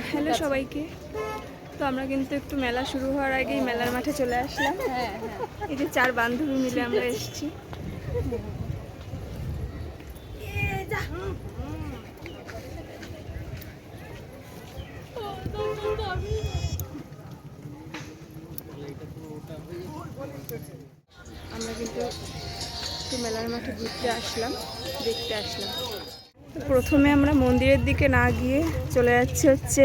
Hello সবাইকে। তো আমরা কিন্তু একটু মেলা শুরু হওয়ার আগেই মেলার মাঠে চলে আসলাম। এই যে 4 বান্ধবী মিলে আমরা এসেছি। আমরা কিন্তু একটু মেলার মাঠে ঘুরতে আসলাম, দেখতে আসলাম। তো প্রথমে আমরা মন্দিরের দিকে না গিয়ে চলে যাচ্ছি হচ্ছে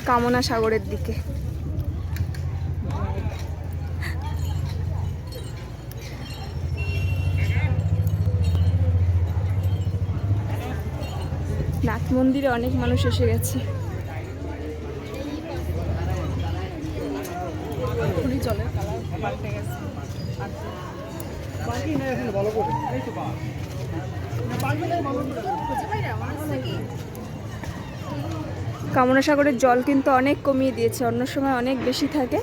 কামনা সাগরের দিকে। নাথ মন্দিরে অনেক মানুষ এসে গেছে। জলের কালার পাল্টে গেছে। কামনা সাগরের জল কিন্তু অনেক কমিয়ে দিয়েছে, অন্য সময় অনেক বেশি থাকে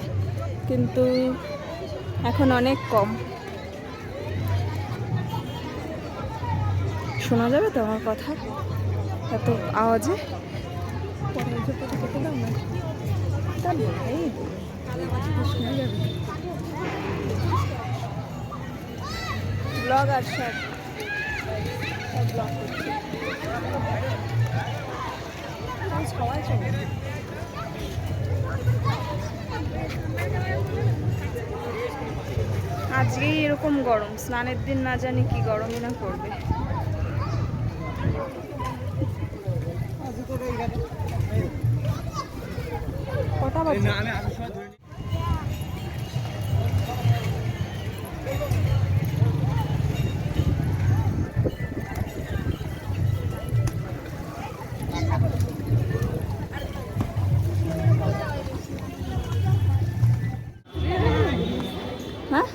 কিন্তু এখন অনেক কম। শোনা যাবে তো আমার কথা এত আওয়াজে? ব্লগ আর সব ব্লগ করছে। আজকেই এরকম গরম, স্নানের দিন না জানি কি গরমই না করবে। কটা বাজে? হ্যাঁ,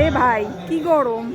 এ ভাই কি গরম।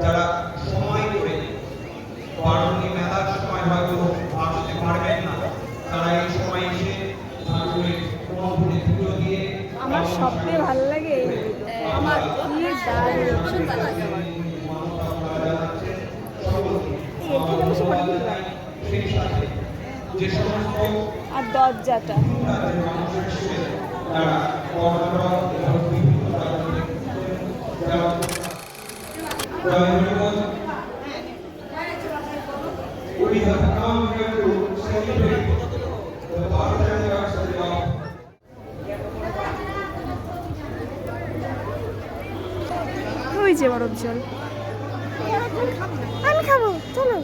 যারা সময় করে বারণী মেলার সময় হয়তো আসতে পারবেন না, তারা এই সময় এসে ঠাকুরের মন্দিরে পুজো দিয়ে আমার সবচেয়ে ভালো লাগে আমার আর দরজাটা We have come here to celebrate the birth anniversary of ওই যে বরফ জল। আমি খাবো, চলো।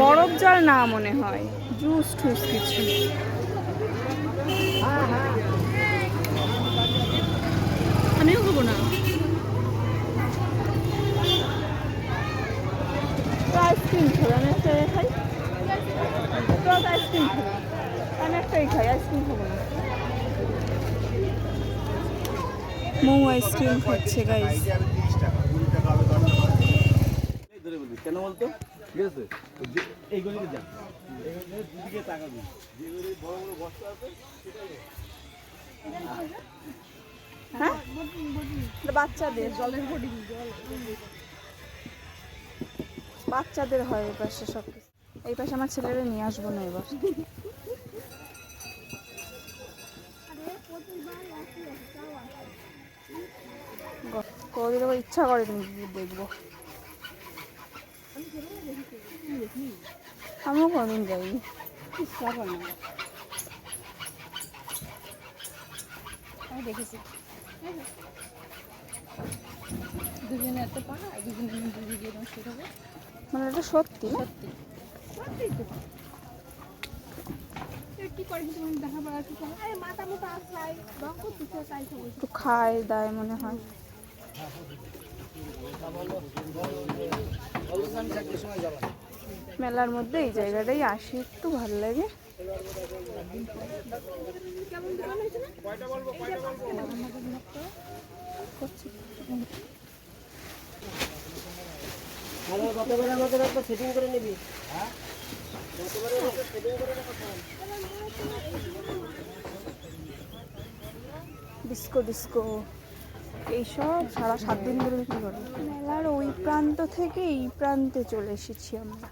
বরফ জল না মনে হয়, জুস টুস কিছু। আমিও খাবো না। আইসক্রিম খাবো, আমি একটা খাই। আইসক্রিম খাবো, আমি একটাই খাই, আইসক্রিম খাবো না। মৌ আইসক্রিম খাচ্ছে গাইস। কেন বলতো? ঠিক আছে, এইগুলিতে যান, দুদিকে তাকাবি, যেগুলি বড় বড় বস্তা আছে হ্যাঁ, বাচ্চাদের জলের বোটিং, বাচ্চাদের হয় এই পাশে সব কিছু। এই পাশে আমার ছেলেরা নিয়ে আসবো না এবার। কদিন আবার ইচ্ছা করেনি দেখবো। আমিও কোনদিন যাইনি, ইচ্ছা করে না। আমি দেখেছি দুজনে এত পাহাড়, দুজনে মানে এটা সত্যি না? একটু খায় দায় মনে হয়। মেলার মধ্যে এই জায়গাটাই আসি, একটু ভালো লাগে। ডিস্কো ডিস্কো এইসব সারা 7 দিন ধরে কি করে। মেলার ওই প্রান্ত থেকে এই প্রান্তে চলে এসেছি আমরা।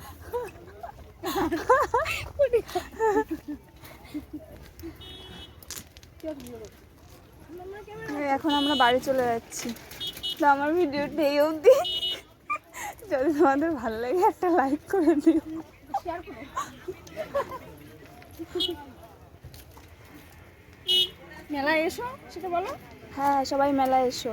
এখন আমরা বাড়ি চলে যাচ্ছি। তো আমার ভিডিওটা এই অবধি। যদি তোমাদের ভালো লাগে একটা লাইক করে দিও, শেয়ার করো। মেলায় এসো, সেটা বলো। হ্যাঁ, সবাই মেলায় এসো।